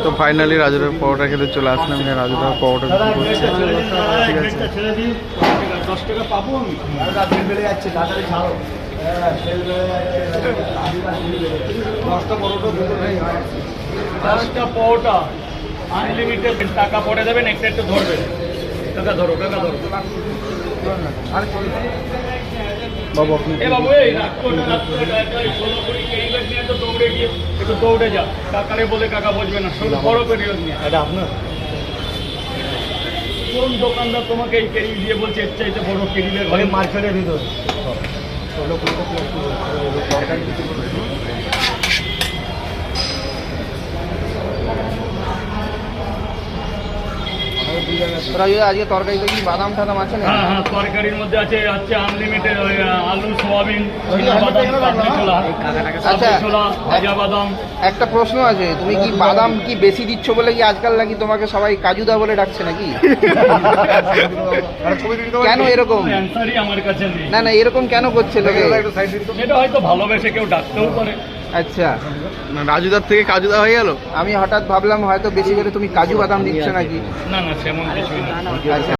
তো ফাইনালি রাজুদার পরোটা খেতে চলে আসলাম। রাজুদার পরোটা বিক্রি করছে। ঠিক আছে, 10 টাকা পাবো আমি। বেড়ে যাচ্ছে, তাড়াতাড়ি ছাড়ো। 10টা পরোটা, 10টা পরোটা আনলিমিটেড। টাকা পড়ে দেবেন, একটা একটু ধরবেন। টাকা ধরো, টাকা ধরো। বাবু আপনি এ বাবু, এই রাত করে 16 কেজি ব্যাগ নিয়ে তো দৌড়ে গিয়ে একটু দৌড়ে যা। কাকারে বলে কাকা বসবে না, শুধু বড় পেরিয়ড নিয়ে। এটা আপনার কোন দোকানদার তোমাকে এই কেরি দিয়ে বলছে এর চাইতে বড় কেরি ব্যাগ? মার্কেটের ভিতর আজকে তরকারিতে কি বাদাম টাদাম আছে না? হ্যাঁ হ্যাঁ, তরকারির মধ্যে আছে আনলিমিটেড আলু, সোয়াবিন, বাদাম, কাবলি ছোলা, আচ্ছা, ছোলা, ভাজা বাদাম। একটা প্রশ্ন আছে, তুমি কি বাদাম কি বেশি দিচ্ছ বলে কি আজকাল নাকি তোমাকে সবাই কাজুদা বলে ডাকছে নাকি? কেন এরকম? অ্যান্সারই আমার কাছে নেই। না না, এরকম কেন করছে লোকে? এটা হয়তো ভালোবেসে কেউ ডাকতেও পারে। আচ্ছা, রাজুদার থেকে কাজুদা হয়ে গেল। আমি হঠাৎ ভাবলাম হয়তো বেশি করে তুমি কাজু বাদাম দিচ্ছ নাকি। না না, সেমন কিছুই না। আচ্ছা।